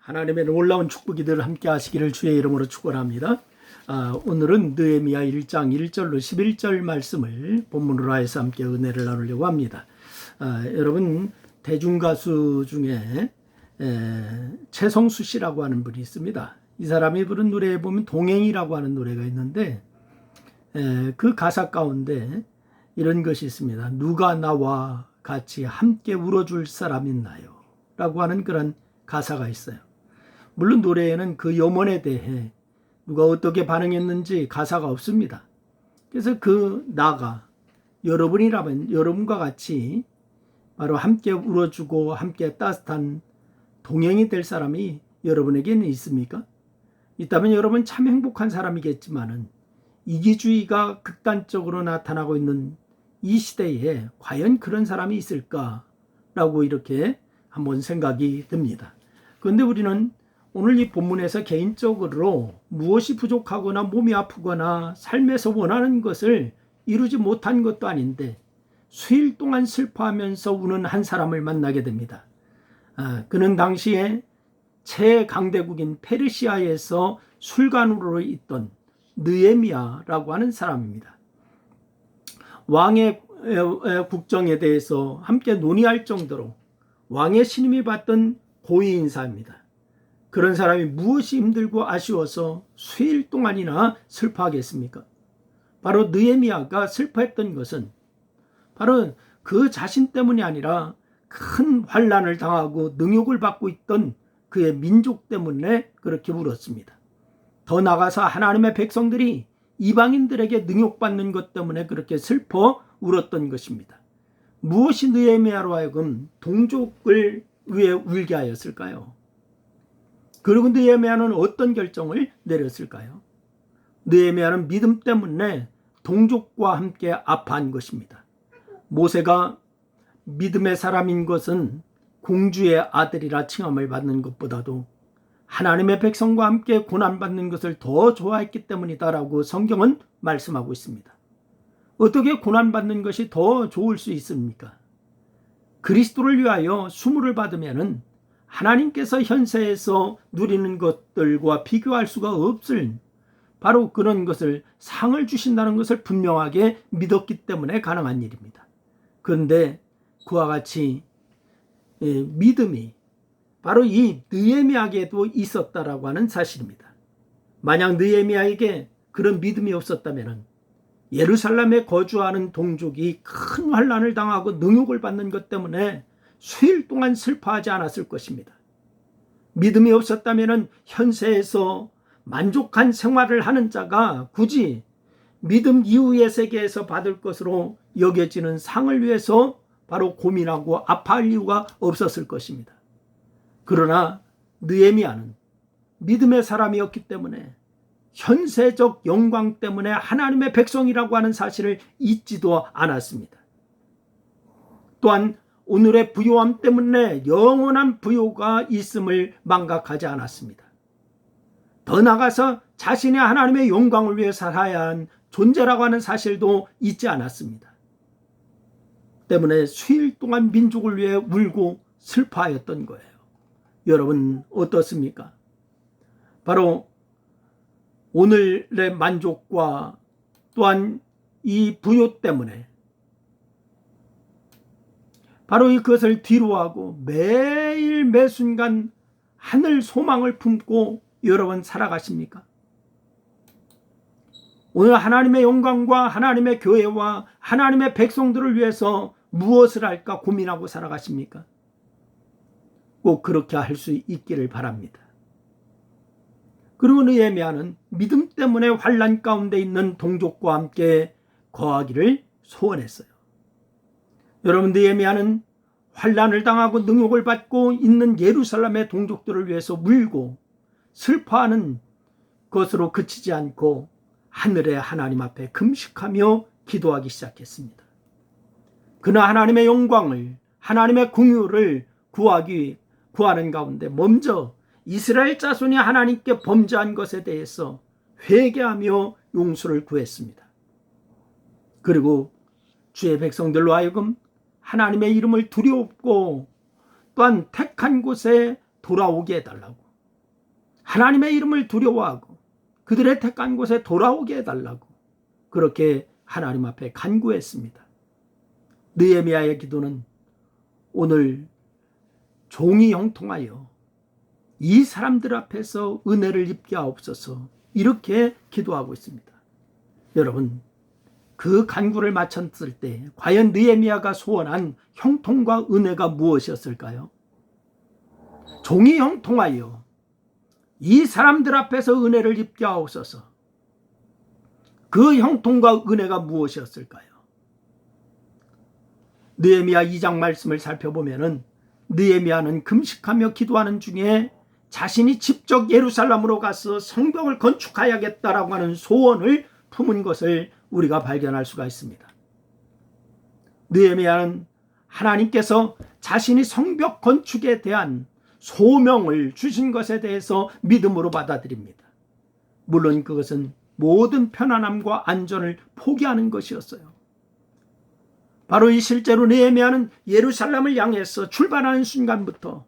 하나님의 놀라운 축복이 늘 함께 하시기를 주의 이름으로 축원합니다. 오늘은 느헤미야 1장 1절로 11절 말씀을 본문으로 해서 함께 은혜를 나누려고 합니다. 여러분 대중가수 중에 최성수 씨라고 하는 분이 있습니다. 이 사람이 부른 노래에 보면 동행이라고 하는 노래가 있는데 그 가사 가운데 이런 것이 있습니다. 누가 나와 같이 함께 울어줄 사람 있나요? 라고 하는 그런 가사가 있어요. 물론 노래에는 그 염원에 대해 누가 어떻게 반응했는지 가사가 없습니다. 그래서 그 나가 여러분이라면 여러분과 같이 바로 함께 울어주고 함께 따뜻한 동행이 될 사람이 여러분에게는 있습니까? 있다면 여러분 참 행복한 사람이겠지만은 이기주의가 극단적으로 나타나고 있는 이 시대에 과연 그런 사람이 있을까라고 이렇게 한번 생각이 듭니다. 그런데 우리는 오늘 이 본문에서 개인적으로 무엇이 부족하거나 몸이 아프거나 삶에서 원하는 것을 이루지 못한 것도 아닌데 수일 동안 슬퍼하면서 우는 한 사람을 만나게 됩니다. 그는 당시에 최강대국인 페르시아에서 술관으로 있던 느헤미야라고 하는 사람입니다. 왕의 국정에 대해서 함께 논의할 정도로 왕의 신임이 받던 고위 인사입니다. 그런 사람이 무엇이 힘들고 아쉬워서 수일 동안이나 슬퍼하겠습니까? 바로 느헤미야가 슬퍼했던 것은 바로 그 자신 때문이 아니라 큰 환난을 당하고 능욕을 받고 있던 그의 민족 때문에 그렇게 울었습니다. 더 나아가서 하나님의 백성들이 이방인들에게 능욕받는 것 때문에 그렇게 슬퍼 울었던 것입니다. 무엇이 느헤미야로 하여금 동족을 위해 울게 하였을까요? 그리고 느헤미야는 어떤 결정을 내렸을까요? 느헤미야는 믿음 때문에 동족과 함께 아파한 것입니다. 모세가 믿음의 사람인 것은 공주의 아들이라 칭함을 받는 것보다도 하나님의 백성과 함께 고난받는 것을 더 좋아했기 때문이다라고 성경은 말씀하고 있습니다. 어떻게 고난받는 것이 더 좋을 수 있습니까? 그리스도를 위하여 수모를 받으면은 하나님께서 현세에서 누리는 것들과 비교할 수가 없을 바로 그런 것을 상을 주신다는 것을 분명하게 믿었기 때문에 가능한 일입니다. 그런데 그와 같이 믿음이 바로 이 느헤미야에게도 있었다라고 하는 사실입니다. 만약 느헤미야에게 그런 믿음이 없었다면 예루살렘에 거주하는 동족이 큰 환난을 당하고 능욕을 받는 것 때문에 수일 동안 슬퍼하지 않았을 것입니다. 믿음이 없었다면 현세에서 만족한 생활을 하는 자가 굳이 믿음 이후의 세계에서 받을 것으로 여겨지는 상을 위해서 바로 고민하고 아파할 이유가 없었을 것입니다. 그러나 느헤미야는 믿음의 사람이었기 때문에 현세적 영광 때문에 하나님의 백성이라고 하는 사실을 잊지도 않았습니다. 또한 오늘의 부요함 때문에 영원한 부요가 있음을 망각하지 않았습니다. 더 나아가서 자신의 하나님의 영광을 위해 살아야 한 존재라고 하는 사실도 잊지 않았습니다. 때문에 수일 동안 민족을 위해 울고 슬퍼하였던 거예요. 여러분 어떻습니까? 바로 오늘의 만족과 또한 이 부요 때문에 바로 그것을 뒤로하고 매일 매순간 하늘 소망을 품고 여러분 살아가십니까? 오늘 하나님의 영광과 하나님의 교회와 하나님의 백성들을 위해서 무엇을 할까 고민하고 살아가십니까? 꼭 그렇게 할 수 있기를 바랍니다. 그리고 느헤미야는 믿음 때문에 환난 가운데 있는 동족과 함께 거하기를 소원했어요. 여러분 느헤미야는 환난을 당하고 능욕을 받고 있는 예루살렘의 동족들을 위해서 울고 슬퍼하는 것으로 그치지 않고 하늘의 하나님 앞에 금식하며 기도하기 시작했습니다. 그는 하나님의 영광을 하나님의 긍휼을 구하는 가운데 먼저 이스라엘 자손이 하나님께 범죄한 것에 대해서 회개하며 용서를 구했습니다. 그리고 주의 백성들로 하여금 하나님의 이름을 두렵고 또한 택한 곳에 돌아오게 해달라고 하나님의 이름을 두려워하고 그들의 택한 곳에 돌아오게 해달라고 그렇게 하나님 앞에 간구했습니다. 느헤미야의 기도는 오늘 종이 형통하여 이 사람들 앞에서 은혜를 입게 하옵소서 이렇게 기도하고 있습니다. 여러분, 그 간구를 마쳤을 때 과연 느헤미야가 소원한 형통과 은혜가 무엇이었을까요? 종이 형통하여 이 사람들 앞에서 은혜를 입게 하옵소서. 그 형통과 은혜가 무엇이었을까요? 느헤미야 2장 말씀을 살펴보면은 느헤미야는 금식하며 기도하는 중에 자신이 직접 예루살렘으로 가서 성벽을 건축하야겠다라고 하는 소원을 품은 것을 우리가 발견할 수가 있습니다. 느헤미야는 하나님께서 자신이 성벽 건축에 대한 소명을 주신 것에 대해서 믿음으로 받아들입니다. 물론 그것은 모든 편안함과 안전을 포기하는 것이었어요. 바로 이 실제로 느헤미야는 예루살렘을 향해서 출발하는 순간부터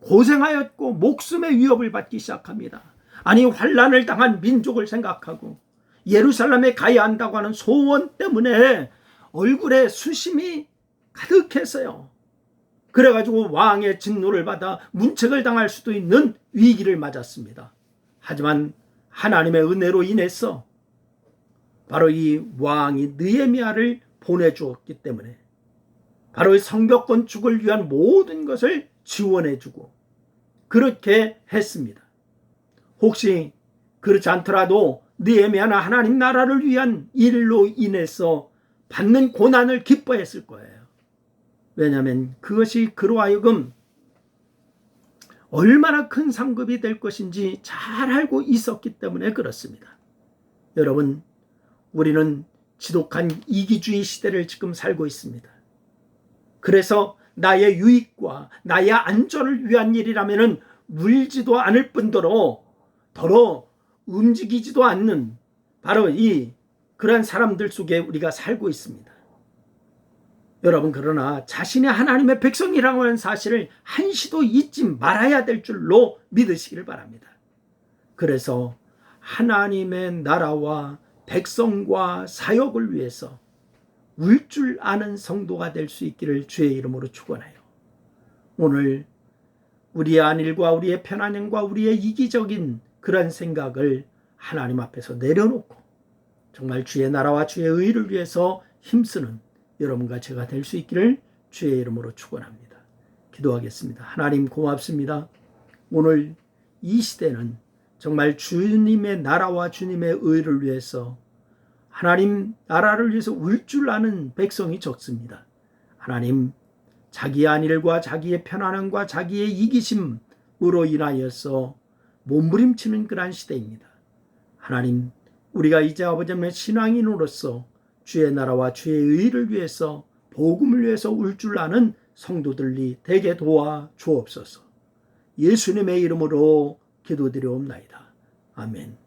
고생하였고 목숨의 위협을 받기 시작합니다. 아니, 환난을 당한 민족을 생각하고 예루살렘에 가야 한다고 하는 소원 때문에 얼굴에 수심이 가득했어요. 그래가지고 왕의 진노를 받아 문책을 당할 수도 있는 위기를 맞았습니다. 하지만 하나님의 은혜로 인해서 바로 이 왕이 느헤미야를 보내주었기 때문에 바로 성벽 건축을 위한 모든 것을 지원해주고 그렇게 했습니다. 혹시 그렇지 않더라도 느헤미야는 하나님 나라를 위한 일로 인해서 받는 고난을 기뻐했을 거예요. 왜냐하면 그것이 그로 하여금 얼마나 큰 상급이 될 것인지 잘 알고 있었기 때문에 그렇습니다. 여러분, 우리는 지독한 이기주의 시대를 지금 살고 있습니다. 그래서 나의 유익과 나의 안전을 위한 일이라면 물지도 않을 뿐더러 더러 움직이지도 않는 바로 그런 사람들 속에 우리가 살고 있습니다. 여러분, 그러나 자신이 하나님의 백성이라고 하는 사실을 한시도 잊지 말아야 될 줄로 믿으시기를 바랍니다. 그래서 하나님의 나라와 백성과 사역을 위해서 울 줄 아는 성도가 될 수 있기를 주의 이름으로 축원하여 오늘 우리의 안일과 우리의 편안함과 우리의 이기적인 그런 생각을 하나님 앞에서 내려놓고 정말 주의 나라와 주의 의를 위해서 힘쓰는 여러분과 제가 될 수 있기를 주의 이름으로 축원합니다. 기도하겠습니다. 하나님, 고맙습니다. 오늘 이 시대는 정말 주님의 나라와 주님의 의를 위해서 하나님 나라를 위해서 울 줄 아는 백성이 적습니다. 하나님, 자기의 안일과 자기의 편안함과 자기의 이기심으로 인하여서 몸부림치는 그러한 시대입니다. 하나님, 우리가 이제 아버지의 신앙인으로서 주의 나라와 주의 의를 위해서 복음을 위해서 울 줄 아는 성도들이 되게 도와 주옵소서. 예수님의 이름으로 기도드려옵나이다. 아멘.